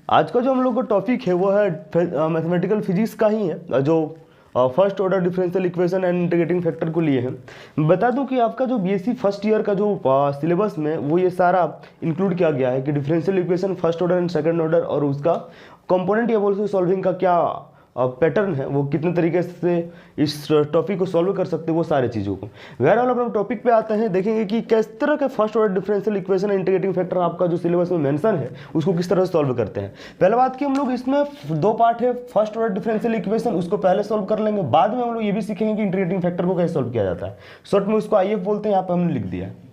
आज का जो हम लोग का टॉपिक है वो है मैथमेटिकल फिजिक्स का ही है, जो first order differential equation and integrating factor को लिए हैं। बता दूं कि आपका जो बीएससी फर्स्ट ईयर का जो सिलेबस में वो ये सारा इंक्लूड किया गया है कि differential equation first order and second order और उसका कंपोनेंट या बोल सकते सॉल्विंग का क्या पैटर्न है, वो कितने तरीके से इस टॉपिक को सॉल्व कर सकते हैं, वो सारी चीज़ों को। बहरहाल अपने टॉपिक पे आते हैं, देखेंगे कि किस तरह के first order differential equation integrating factor आपका जो सिलेबस में मेंशन है उसको किस तरह से सॉल्व करते हैं। पहले बात की हम लोग इसमें दो पार्ट है, फर्स्ट ऑर्डर डिफरेंशियल इक्वेशन उसको पहले सॉल्व कर लेंगे, बाद में हम लोग ये भी सीखेंगे कि इंटीग्रेटिंग फैक्टर को कैसे सॉल्व किया जाता है। शॉर्ट में उसको आईएफ बोलते हैं, यहाँ पे हमने लिख दिया है।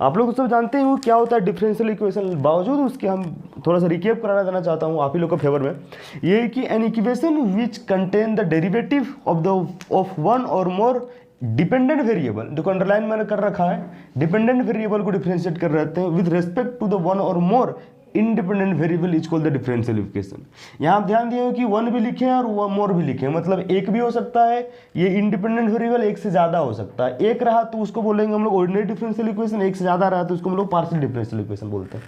आप लोग सब जानते हैं वो क्या होता है डिफरेंशियल इक्वेशन, बावजूद उसके हम थोड़ा सा रिकेप कराना देना चाहता हूँ आप ही लोग के फेवर में। ये है कि an equation which contain the derivative of one और मोर डिपेंडेंट वेरिएबल, जो अंडरलाइन मैंने कर रखा है, डिपेंडेंट वेरिएबल को डिफरेंशिएट कर रहते हैं with respect to the one और more independent variable is called the differential equation. यहाँ आप ध्यान दिए कि वन भी लिखे हैं और मोर भी लिखे हैं, मतलब एक भी हो सकता है, ये इंडिपेंडेंट वेरिएबल एक से ज़्यादा हो सकता है। एक रहा तो उसको बोलेंगे हम लोग ऑर्डिनरी डिफरेंशियल इक्वेशन, एक से ज़्यादा रहा तो उसको हम लोग पार्शियल डिफरेंशियल इक्वेशन बोलते हैं।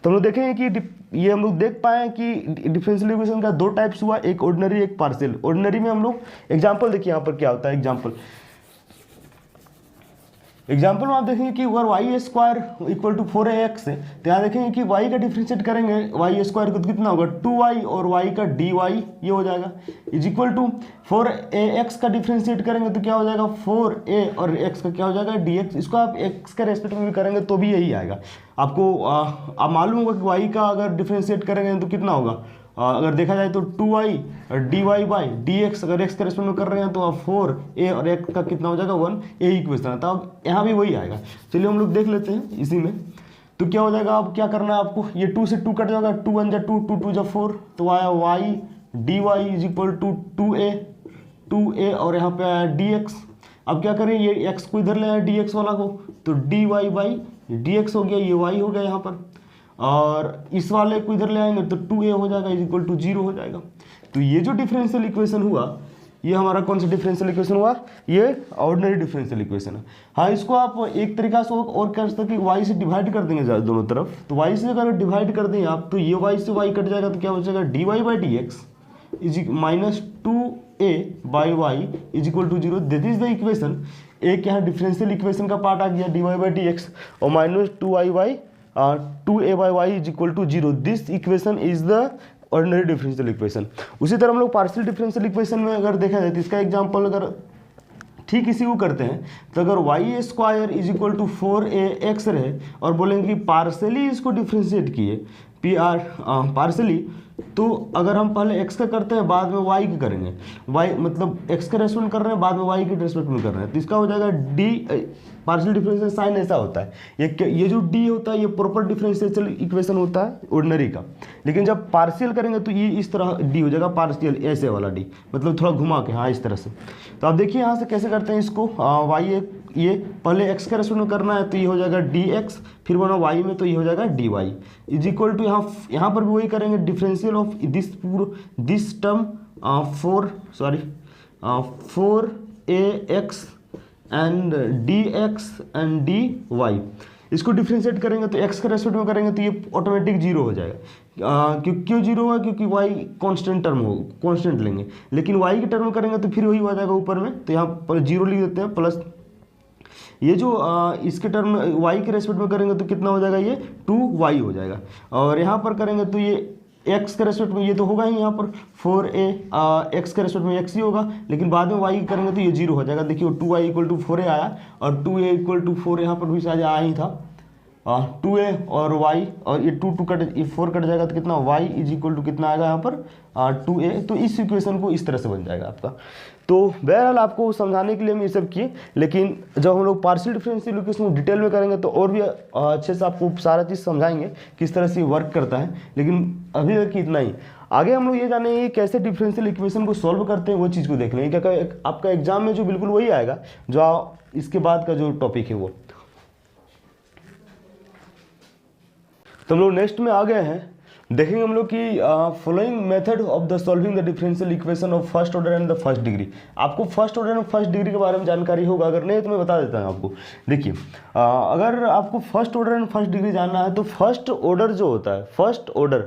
तो हम लोग देखेंगे कि ये हम लोग देख पाए कि डिफरेंशियल इक्वेशन का दो टाइप्स हुआ, एक ऑर्डिनरी एक पार्शियल। ऑर्डिनरी में हम लोग एग्जाम्पल देखिए यहाँ पर क्या होता है। एग्जाम्पल में आप देखेंगे कि अगर y square equal to 4ax है तो यहाँ देखेंगे कि y का डिफरेंशिएट करेंगे, वाई स्क्वायर को कितना होगा 2y और y का dy ये हो जाएगा इज इक्वल टू 4ax का डिफरेंशिएट करेंगे तो क्या हो जाएगा 4a और x का क्या हो जाएगा dx। इसको आप x के रेस्पेक्ट में भी करेंगे तो भी यही आएगा। आपको आप मालूम होगा कि y का अगर डिफरेंशिएट करेंगे तो कितना होगा, अगर देखा जाए तो 2y dy बाई dx, अगर x के रेस्पेक्ट में कर रहे हैं तो आप 4a और x का कितना हो जाएगा 1 यही इक्वेशन है। तो अब यहाँ भी वही आएगा। चलिए हम लोग देख लेते हैं इसी में। तो क्या हो जाएगा, अब क्या करना है आपको, ये 2 से 2 कट जाएगा, 2 1 जा 2, 2 2 जा 4, तो आया y dy is equal to 2a और यहाँ पे आया dx। अब क्या करें, ये x को इधर ले आया dx वाला को, तो dy बाई dx हो गया, ये y हो गया यहाँ पर, और इस वाले को इधर ले आएंगे तो 2a हो जाएगा इज इक्वल टू 0 हो जाएगा। तो ये जो डिफरेंशियल इक्वेशन हुआ ये हमारा कौन सा डिफरेंशियल इक्वेशन हुआ, ये ऑर्डिनरी डिफरेंशियल इक्वेशन है। हाँ, इसको आप एक तरीका से और कर सकते हैं कि y से डिवाइड कर देंगे दोनों तरफ। तो y से अगर डिवाइड कर दें आप तो ये y से y कट जाएगा तो क्या हो जाएगा dy by D x is minus 2a by y is equal to 0। This is the equation. एक यहाँ डिफरेंशियल इक्वेशन का पार्ट आ गया dy बाई डी एक्स और minus 2i by 2a by y is equal to 0। This equation is the ordinary differential equation. उसी तरह हम लोग पार्शियल डिफरेंशियल इक्वेशन में अगर देखा जाए तो इसका एग्जांपल अगर ठीक इसी को करते हैं तो अगर y square is equal to 4ax रहे और बोलेंगे कि पार्शियली इसको डिफरेंशिएट किए पार्शियली, तो अगर हम पहले x का करते हैं बाद में y का करेंगे, y मतलब x का रेस्पेक्ट में कर रहे हैं बाद में y के रेस्पेक्ट में कर रहे हैं, तो इसका हो जाएगा d। पार्शियल डिफरेंशियल साइन ऐसा होता है, ये जो d होता है ये प्रॉपर डिफरेंशियल इक्वेशन होता है ऑर्डिनरी का, लेकिन जब पार्शियल करेंगे तो ये इस तरह d हो जाएगा पार्शियल ऐसे वाला d, मतलब थोड़ा घुमा के, हाँ इस तरह से। तो आप देखिए यहाँ से कैसे करते हैं इसको, y ये पहले x के रेस्पेक्ट में करना है तो ये हो जाएगा dx, फिर बना y में तो ये हो जाएगा dy इज इक्वल टू यहाँ पर भी वही करेंगे differential of this term 4ax and dx and dy। इसको डिफरेंशिएट करेंगे तो x के रेस्पेक्ट में करेंगे तो ये ऑटोमेटिक 0 हो जाएगा। क्यों 0 हुआ, क्योंकि y कांस्टेंट टर्म हो, कांस्टेंट लेंगे, लेकिन y के टर्म में करेंगे तो फिर वही हो जाएगा ऊपर में, तो यहाँ पर 0 लिख देते हैं प्लस ये जो इसके टर्म y के रेस्पेक्ट में करेंगे तो कितना हो जाएगा, ये 2y हो जाएगा, और यहाँ पर करेंगे तो ये x के रेस्पेक्ट में ये तो होगा ही, यहाँ पर 4a x के रेस्पेक्ट में x ही होगा, लेकिन बाद में y करेंगे तो ये 0 हो जाएगा। देखिए 2y इक्वल टू 4a आया और 2a इक्वल टू 4 यहाँ पर भी शायद आया ही था, 2a और y और ये 2 कट, ये 4 कट जाएगा तो कितना y इज इक्वल टू कितना आएगा यहाँ पर 2a। तो इस इक्वेशन को इस तरह से बन जाएगा आपका। तो बहरहाल आपको समझाने के लिए हम ये सब किए, लेकिन जब हम लोग पार्शियल डिफरेंशियल इक्वेशन को डिटेल में करेंगे तो और भी अच्छे से आपको सारा चीज़ समझाएंगे किस तरह से वर्क करता है, लेकिन अभी तक इतना ही। आगे हम लोग ये जानेंगे कैसे डिफरेंशियल इक्वेशन को सॉल्व करते हैं, वो चीज़ को देख लेंगे। क्या आपका एग्जाम में जो बिल्कुल वही आएगा जो इसके बाद का जो टॉपिक है वो। तो हम लोग नेक्स्ट में आ गए हैं देखेंगे हम लोग कि following method of the solving the differential equation of first order and the first degree. आपको first order and first degree के बारे में जानकारी होगा, अगर नहीं तो मैं बता देता हूँ आपको। देखिए अगर आपको first order and first degree जानना है तो फर्स्ट ऑर्डर जो होता है, फर्स्ट ऑर्डर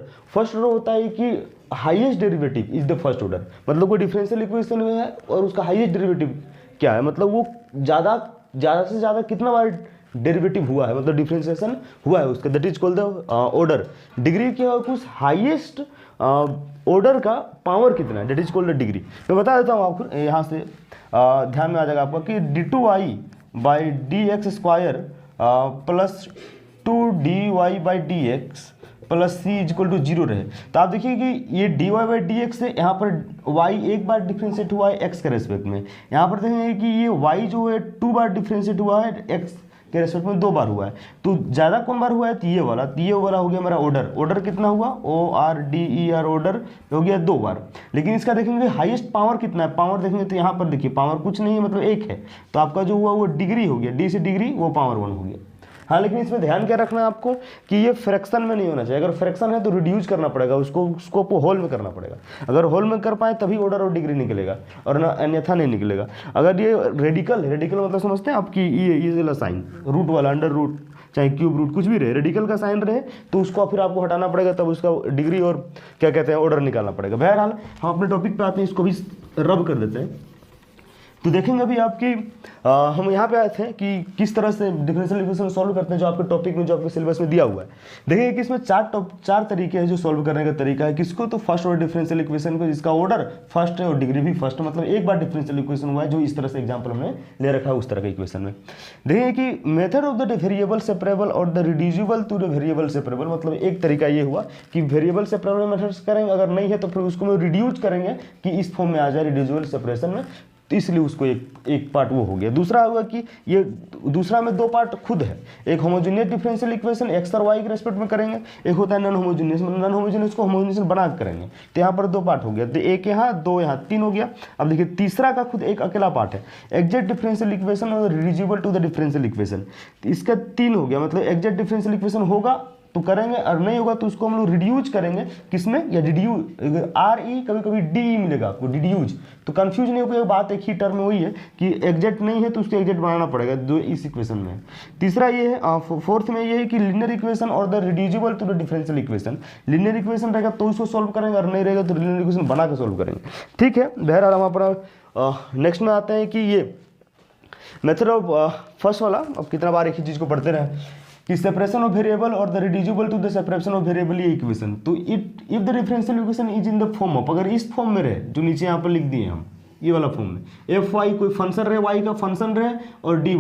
होता है कि highest derivative is the first order. मतलब कोई डिफरेंशियल इक्वेशन में है और उसका हाईएस्ट डेरिवेटिव क्या है, मतलब वो ज़्यादा से ज़्यादा कितना बार डेरिवेटिव हुआ है, मतलब डिफरेंशिएशन हुआ है उसका, that is called the order. Degree क्या है, उस हाईएस्ट ऑर्डर का पावर कितना है, that is called the degree. मैं बता देता हूँ आपको, यहाँ से ध्यान में आ जाएगा आपको कि d2i/dx² plus 2dy/dx plus c equal to 0 रहे। तो आप देखिए कि ये dy/dx से यहाँ पर y एक बार डिफ्रेंशिएट हुआ है x के रेस्पेक्ट में, यहाँ पर देखेंगे कि ये y जो है 2 बार डिफ्रेंशिएट हुआ है x के रेस्पेक्ट में 2 बार हुआ है। तो ज़्यादा कौन बार हुआ है, तो ये वाला हो गया मेरा ऑर्डर कितना हुआ, ORDER ऑर्डर हो गया 2 बार। लेकिन इसका देखेंगे हाईएस्ट पावर कितना है, पावर देखेंगे तो यहाँ पर देखिए पावर कुछ नहीं है, मतलब 1 है। तो आपका जो हुआ वो डिग्री हो गया, d से डिग्री वो पावर 1 हो गया। हाँ, लेकिन इसमें ध्यान क्या रखना है आपको कि ये फ्रैक्शन में नहीं होना चाहिए। अगर फ्रैक्शन है तो रिड्यूस करना पड़ेगा, उसको आपको होल में करना पड़ेगा। अगर होल में कर पाए तभी ऑर्डर और डिग्री निकलेगा, और ना अन्यथा नहीं निकलेगा। अगर ये रेडिकल मतलब समझते हैं आपकी ये वाला साइन रूट वाला, अंडर रूट चाहे क्यूब रूट कुछ भी रहे, रेडिकल का साइन रहे तो उसको फिर आपको हटाना पड़ेगा, तब उसका डिग्री और क्या कहते हैं ऑर्डर निकालना पड़ेगा। बहरहाल हम अपने टॉपिक पे आते हैं, इसको भी रब कर देते हैं। तो देखेंगे अभी आपकी हम यहाँ पे आए थे कि किस तरह से डिफरेंशियल इक्वेशन सॉल्व करते हैं, जो आपके टॉपिक में जो आपके सिलेबस में दिया हुआ है। देखिए कि इसमें 4 तरीके हैं जो सॉल्व करने का तरीका है। किसको, तो फर्स्ट ऑर्डर डिफरेंशियल इक्वेशन को, जिसका ऑर्डर फर्स्ट है और डिग्री भी फर्स्ट, मतलब एक बार डिफरेंशियल इक्वेशन हुआ है, जो इस तरह से एग्जाम्पल हमने ले रखा है उस तरह के इक्वेशन में। देखिए कि method of the variable separable और the reducible to the variable separable, मतलब एक तरीका ये हुआ कि वेरिएबल सेपरेबल मेथड्स करेंगे, अगर नहीं है तो फिर उसको हम रिड्यूस करेंगे कि इस फॉर्म में आ जाए रिड्यूसिबल सेपरेशन में, तो इसलिए उसको एक पार्ट वो हो गया। दूसरा हुआ कि ये दूसरा में 2 पार्ट खुद है, एक होमोजेनियस डिफरेंशियल इक्वेशन x और y के रेस्पेक्ट में करेंगे, एक होता है नॉन होमोजेनियस को होमोजेनियस बना कर करेंगे। तो यहाँ पर 2 पार्ट हो गया, तो एक यहाँ 2 यहाँ 3 हो गया। अब देखिए तीसरा का खुद एक अकेला पार्ट है, एग्जैक्ट डिफरेंशियल इक्वेशन और reducible to the differential equation. इसका 3 हो गया, मतलब एग्जैक्ट डिफरेंशियल इक्वेशन होगा तो करेंगे, और नहीं होगा तो उसको हम लोग रिड्यूज करेंगे किसमें, या डिड्यूज, RE कभी DE मिलेगा आपको, डिड्यूज। तो कंफ्यूज नहीं होगा, बात एक ही टर्म में वही है कि एग्जैक्ट नहीं है तो उसको एग्जैक्ट बनाना पड़ेगा, जो इस इक्वेशन में है। तीसरा ये है, फोर्थ में ये है कि लिनियर इक्वेशन और the reducible to the differential equation. Linear equation रहेगा तो उसको सॉल्व करेंगे, और नहीं रहेगा तो लिनियर इक्वेशन बना के सॉल्व करेंगे। ठीक है, बहरहाल हम अपना नेक्स्ट में आते हैं कि ये मेथड ऑफ फर्स्ट वाला, अब कितना बार एक ही चीज़ को पढ़ते रहे कि सेपरेशन ऑफ वेरिएबल और the reducible to the separation of variable ये इक्वेशन। तो if the differential equation is in the form of, अगर इस फॉर्म में रहे जो नीचे यहाँ पर लिख दिए हम, ये वाला फॉर्म में fy कोई फंक्शन रहे, y का फंक्शन रहे और dy,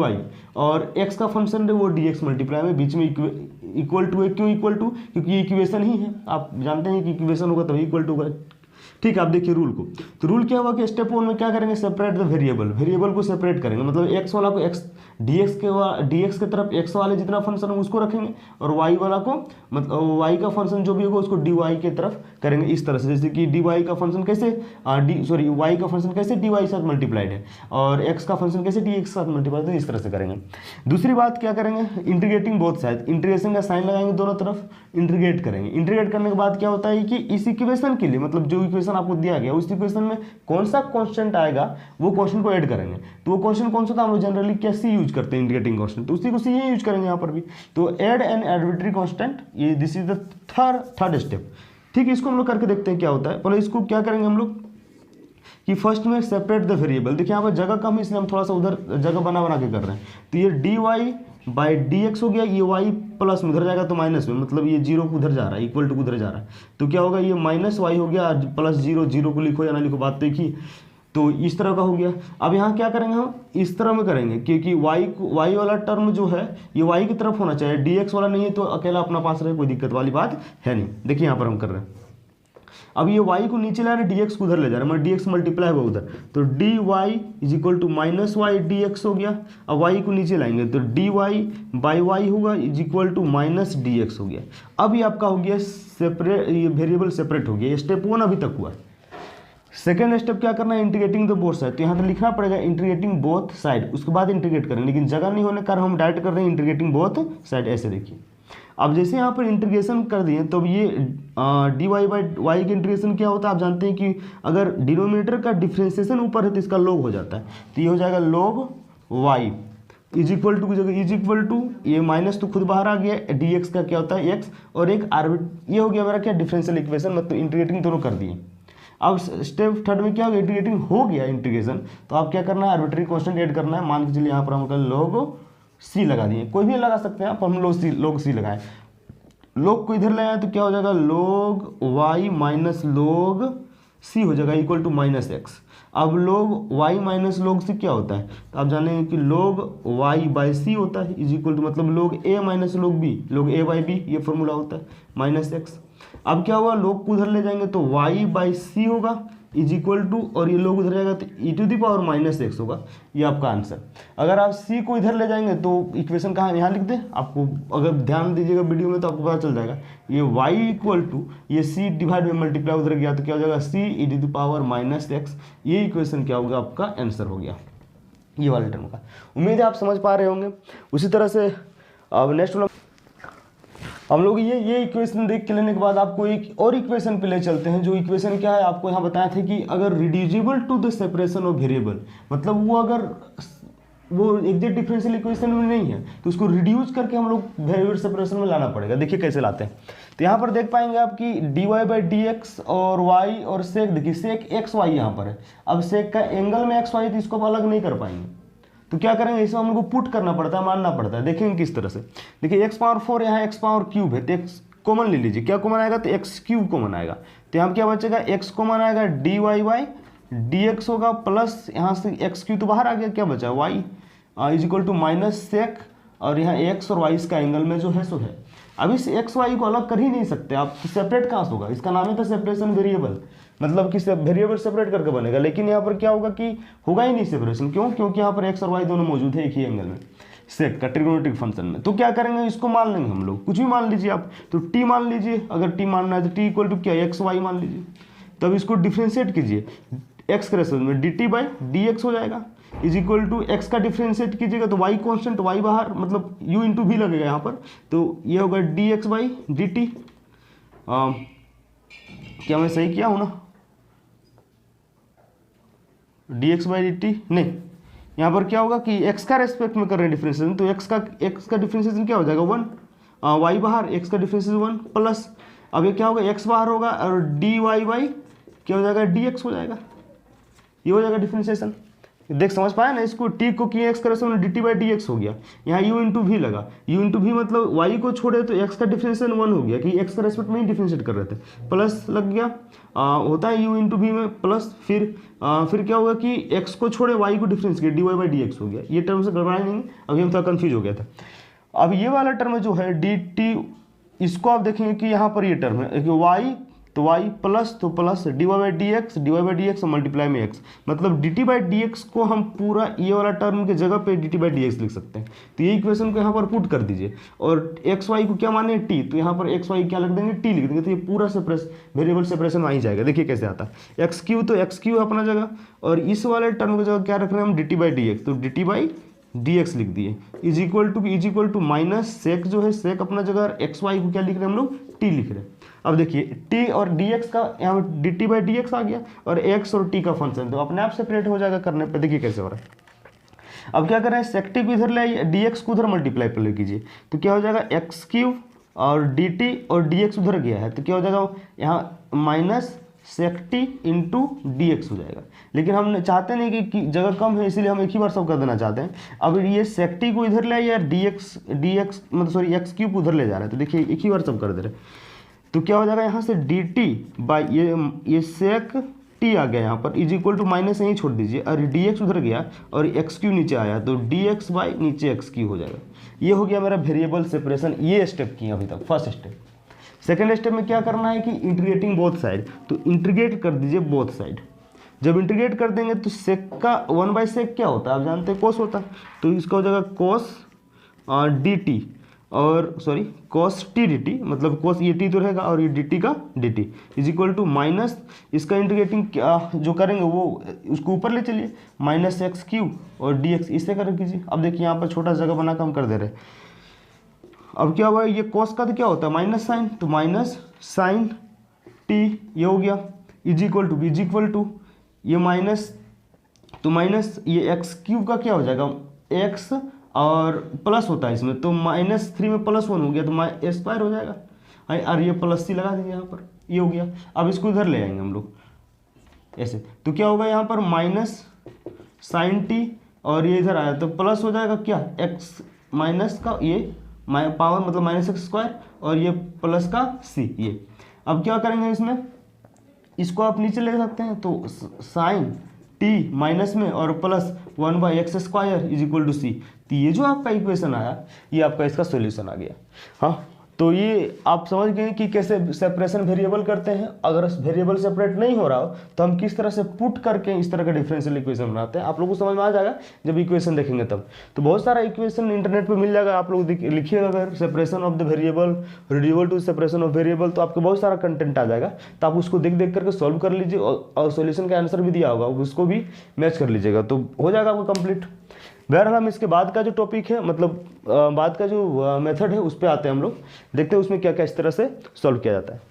और x का फंक्शन रहे वो dx मल्टीप्लाई में बीच में इक्वल टू है। क्यों इक्वल टू, क्योंकि ये इक्वेशन ही है, आप जानते हैं कि इक्वेशन होगा तभी इक्वल टू होगा। ठीक है, आप देखिए रूल को, तो रूल क्या हुआ कि स्टेप 1 में क्या करेंगे, सेपरेट द वेरिएबल को सेपरेट करेंगे, मतलब x वाला को dx के तरफ x वाले जितना फंक्शन है उसको रखेंगे, और y वाला को मतलब y का फंक्शन जो भी होगा उसको dy के तरफ करेंगे इस तरह से। जैसे कि dy का फंक्शन कैसे y का फंक्शन कैसे dy साथ मल्टीप्लाइड है, और x का फंक्शन कैसे dx साथ मल्टीप्लाइड है, इस तरह से करेंगे। दूसरी बात क्या करेंगे, इंटीग्रेटिंग बोथ साइड, इंटीग्रेशन का साइन लगाएंगे दोनों तरफ, इंटीग्रेट करेंगे। इंटीग्रेट करने के बाद क्या होता है कि इस इक्वेशन के लिए, मतलब जो इक्वेशन आपको दिया गया उस इक्वेशन में कौन सा कांस्टेंट आएगा वो कांस्टेंट को ऐड करेंगे। तो वो कांस्टेंट कौन सा था, हम लोग जनरली क्या सी यूज करते हैं इंटीग्रेटिंग कांस्टेंट, तो उसी को सी यूज करेंगे यहाँ पर भी। तो ऐड एन आर्बिट्री कांस्टेंट, ये this is the third step. ठीक है, इसको हम लोग करके देखते हैं क्या होता है। पहले इसको क्या करेंगे हम लोग कि फर्स्ट में सेपरेट द वेरिएबल। देखिए यहाँ पर जगह कम है इसलिए हम थोड़ा सा उधर जगह बना के कर रहे हैं। तो ये dy/dx हो गया, ये y प्लस में उधर जाएगा तो माइनस में, मतलब ये 0 को उधर जा रहा है, इक्वल टू को उधर जा रहा है, तो क्या होगा ये -y हो गया, प्लस 0 को लिखो या ना लिखो बात तो एक ही। तो इस तरह का हो गया। अब यहाँ क्या करेंगे हम, इस तरह में करेंगे क्योंकि y वाला टर्म जो है ये y की तरफ होना चाहिए, dx वाला नहीं है तो अकेला अपना पास रहे, कोई दिक्कत वाली बात है नहीं। देखिए यहाँ पर हम कर रहे हैं, अब ये y को नीचे ला रहे हैं, dx को उधर ले जा रहे हैं, dx मल्टीप्लाई हुआ उधर, तो dy is equal to -y dx हो गया। अब y को नीचे लाएंगे तो dy/y होगा इज इक्वल टू -dx हो गया। अब ये आपका हो गया सेपरेट, ये वेरिएबल सेपरेट हो गया। स्टेप 1 अभी तक हुआ। सेकेंड स्टेप क्या करना है, इंटीग्रेटिंग द बोथ साइड। तो यहाँ तो लिखना पड़ेगा इंटीग्रेटिंग बोथ साइड, उसके बाद इंटीग्रेट करें, लेकिन जगह नहीं होने कारण हम डायरेक्ट कर रहे हैं इंटीग्रेटिंग बोथ साइड। ऐसे देखिए, अब जैसे यहाँ पर इंटीग्रेशन कर दिए तो ये dy बाई वाई का इंटीग्रेशन क्या होता है, आप जानते हैं कि अगर डिनोमिनेटर का डिफ्रेंसिएशन ऊपर है तो इसका log हो जाता है, तो ये हो जाएगा log y is equal to की जगह इज इक्वल टू ये माइनस तो खुद बाहर आ गया, dx का क्या होता है x और एक ये हो गया मेरा क्या डिफरेंशियल इक्वेशन, मतलब इंटीग्रेटिंग दोनों कर दिए। अब स्टेप थर्ड में क्या होगा, इंटीग्रेटिंग हो गया इंटीग्रेशन, तो आप क्या करना है आर्बिट्री कांस्टेंट ऐड करना है। मान के चलिए यहाँ पर हम log c लगा दिए, कोई भी लगा सकते हैं आप, हम log c लगाए, log को इधर ले आए तो क्या हो जाएगा log y minus log c हो जाएगा इक्वल टू माइनस एक्स। अब log y minus log c क्या होता है, तो आप जानेंगे कि log y बाई सी होता है इज इक्वल टू मतलब log a minus log b, log a by b ये फॉर्मूला होता है माइनस एक्स। अब क्या हुआ, log को उधर ले जाएंगे तो y बाई सी होगा इज इक्वल टू, और ये log उधर जाएगा तो e to the power minus x होगा, ये आपका आंसर। अगर आप c को इधर ले जाएंगे तो इक्वेशन कहाँ यहाँ लिख दें, आपको अगर ध्यान दीजिएगा वीडियो में तो आपको पता चल जाएगा, ये y इक्वल टू ये c डिवाइड में मल्टीप्लाई उधर गया तो क्या हो जाएगा c e to the power minus x, ये इक्वेशन क्या होगा आपका आंसर हो गया ये वाले टर्म का। उम्मीद है आप समझ पा रहे होंगे। उसी तरह से अब नेक्स्ट वाला हम लोग ये इक्वेशन देख के लेने के बाद आपको एक और इक्वेशन पे ले चलते हैं, जो इक्वेशन क्या है आपको यहाँ बताया था कि अगर reducible to the separation of variable, मतलब वो अगर वो एग्जैक्ट डिफरेंशियल इक्वेशन में नहीं है तो उसको रिड्यूस करके हम लोग वेरिएबल सेपरेशन में लाना पड़ेगा। देखिए कैसे लाते हैं, तो यहाँ पर देख पाएंगे आप कि dy बाई डी एक्स और y और सेक, देखिए सेक एक्स वाई यहाँ पर है। अब सेक का एंगल में एक्स वाई तो इसको अलग नहीं कर पाएंगे, तो क्या करेंगे इसमें हम लोग को पुट करना पड़ता है, मानना पड़ता है। देखेंगे किस तरह से, देखिए एक्स पावर 4 यहाँ एक्स पावर क्यूब है तो एक्स कॉमन ले लीजिए, क्या कॉमन आएगा तो एक्स क्यूब कॉमन आएगा, तो यहाँ क्या बचेगा एक्स कॉमन आएगा dy बाई डी एक्स होगा प्लस यहाँ से एक्स क्यूब तो बाहर आ गया, क्या बचा y is equal to minus sec, और यहाँ एक्स और वाई इसका एंगल में जो है सो है। अब इस एक्स वाई को अलग कर ही नहीं सकते आप, सेपरेट कहाँ से होगा, इसका नाम है तो सेपरेशन वेरिएबल, मतलब कि वेरिएबल सेपरेट करके बनेगा, लेकिन यहाँ पर क्या होगा कि होगा ही नहीं सेपरेशन। क्यों, क्योंकि यहाँ पर एक्स और वाई दोनों मौजूद है एक ही एंगल में सेक का ट्रिगोनोमेट्रिक फंक्शन में। तो क्या करेंगे इसको मान लेंगे हम लोग, कुछ भी मान लीजिए आप, तो टी मान लीजिए, अगर टी मानना है तो टी इक्वल टू क्या एक्स वाई मान लीजिए, तब इसको डिफ्रेंशिएट कीजिए एक्स के रेस्पेक्ट में D T by D x हो जाएगा इज इक्वल टू एक्स का डिफ्रेंशिएट कीजिएगा तो वाई कॉन्स्टेंट वाई बाहर मतलब यू इंटू भी लगेगा यहाँ पर, तो ये होगा D x by D T. क्या मैं सही किया हूँ ना, D x by D T नहीं, यहाँ पर क्या होगा कि एक्स का रेस्पेक्ट में कर रहे हैं डिफ्रेंशिएशन, तो एक्स का डिफ्रेंशिएशन क्या हो जाएगा 1, वाई बाहर एक्स का डिफ्रेंशिएशन 1 प्लस, अब ये क्या होगा एक्स बाहर होगा और डी वाई बाई क्या हो जाएगा डी एक्स हो जाएगा, ये हो जाएगा डिफ्रेंशिएशन। देख समझ पाया ना, इसको टी को किए एक्स का रेस्पेक्ट में D T by D x हो गया, यहाँ यू इंटू भी लगा, यू इंटू भी मतलब वाई को छोड़े तो एक्स का डिफ्रेंशिएशन 1 हो गया कि एक्स का रेस्पेक्ट में ही डिफ्रेंशिएट कर रहे थे, प्लस लग गया होता है यू इंटू भी में प्लस, फिर क्या होगा कि एक्स को छोड़े वाई को डिफ्रेंस किया d y by D x हो गया। ये टर्म से गड़बड़ाए नहीं, अभी हम थोड़ा कन्फ्यूज हो गया था। अब ये वाला टर्म जो है डी टी, इसको आप देखेंगे कि यहाँ पर ये टर्म है वाई तो y प्लस तो plus d y by D x multiply में x, मतलब d T by D x को हम पूरा ये वाला टर्म के जगह पे d T by D x लिख सकते हैं। तो ये इक्वेशन को यहाँ पर पुट कर दीजिए और एक्स वाई को क्या माने t, तो यहाँ पर एक्स वाई क्या लिख देंगे t लिख देंगे, तो ये पूरा वेरिएबल सेपरेशन आ ही जाएगा। देखिए कैसे आता है, एक्स क्यू तो एक्स क्यू अपना जगह, और इस वाले टर्म की जगह क्या रख रहे हैं हम D T by D X, तो D T by D x लिख दिए is equal to minus sec जो है सेक अपना जगह, एक्स वाई को क्या लिख रहे हैं हम लोग टी लिख रहे हैं। अब देखिए टी और डी एक्स का यहाँ पर D T by D X आ गया और एक्स और टी का फंक्शन तो अपने आप सेपरेट हो जाएगा करने पे। देखिए कैसे हो रहा है। अब क्या करें सेक टी को इधर ले आइए, डी एक्स को उधर मल्टीप्लाई पर ले कीजिए, तो क्या हो जाएगा एक्स क्यूब और डी टी और डी एक्स उधर गया है तो क्या हो जाएगा यहाँ minus sec t into d x हो जाएगा। लेकिन हम चाहते नहीं कि जगह कम है इसलिए हम एक ही बार सब कर देना चाहते हैं। अब ये सेक टी को इधर ले आइए, डी एक्स मतलब सॉरी एक्स क्यूब उधर ले जा रहे हैं, तो देखिए एक ही बार सब कर दे रहे, तो क्या हो जाएगा यहाँ से डी टी बाई ये सेक टी आ गया यहाँ पर इज इक्वल टू माइनस यहीं छोड़ दीजिए और डी एक्स उधर गया और एक्स क्यू नीचे आया तो डी एक्स बाई नीचे एक्स क्यू हो जाएगा। ये हो गया मेरा वेरिएबल सेपरेशन। ये स्टेप किए अभी तक फर्स्ट स्टेप। सेकेंड स्टेप में क्या करना है कि इंटीग्रेटिंग बोथ साइड, तो इंटीग्रेट कर दीजिए बोथ साइड। जब इंटीग्रेट कर देंगे तो सेक का 1 बाई सेक क्या होता है आप जानते हैं कोस होता है, तो इसका हो जाएगा कोस डी टी और sorry cos t d t, मतलब कोस ये टी तो रहेगा और ये डी टी का d t is equal to minus इसका इंटीग्रेटिंग जो करेंगे वो उसको ऊपर ले चलिए माइनस एक्स क्यू और डी एक्स इससे कर कीजिए। अब देखिए यहाँ पर छोटा जगह बनाकर हम कर दे रहे हैं अब क्या हुआ, ये कॉस का तो क्या होता है माइनस साइन, तो माइनस साइन टी ये हो गया, इज इक्वल टू ये माइनस, तो माइनस ये एक्स क्यूब का क्या हो जाएगा, एक्स और प्लस होता है इसमें, तो -3 में +1 हो गया तो स्क्वायर हो जाएगा, और ये प्लस सी लगा दीजिए यहाँ पर, ये हो गया। अब इसको इधर ले आएंगे हम लोग ऐसे, तो क्या होगा यहाँ पर माइनस साइन टी, और ये इधर आया तो प्लस हो जाएगा क्या, एक्स माइनस का ये पावर मतलब -x², और ये प्लस का c ये। अब क्या करेंगे इसमें, इसको आप नीचे ले सकते हैं, तो साइन टी माइनस में और plus 1/x² is equal to C, तो ये जो आपका इक्वेशन आया ये आपका इसका सॉल्यूशन आ गया। हाँ, तो ये आप समझ गए कि कैसे सेपरेशन वेरिएबल करते हैं। अगर वेरिएबल सेपरेट नहीं हो रहा हो तो हम किस तरह से पुट करके इस तरह का डिफरेंशियल इक्वेशन बनाते हैं, आप लोगों को समझ में आ जाएगा जब इक्वेशन देखेंगे तब। तो बहुत सारा इक्वेशन इंटरनेट पे मिल जाएगा, आप लोग लिखिएगा अगर separation of the variable, reducible to separation of variable, तो आपको बहुत सारा कंटेंट आ जाएगा, तो आप उसको देख देख करके सॉल्व कर लीजिए, और सॉल्यूशन का आंसर भी दिया होगा उसको भी मैच कर लीजिएगा, तो हो जाएगा आपको कंप्लीट। बहरहाल हम इसके बाद का जो टॉपिक है, मतलब बाद का जो मेथड है उस पर आते हैं हम लोग, देखते हैं उसमें क्या क्या इस तरह से सॉल्व किया जाता है।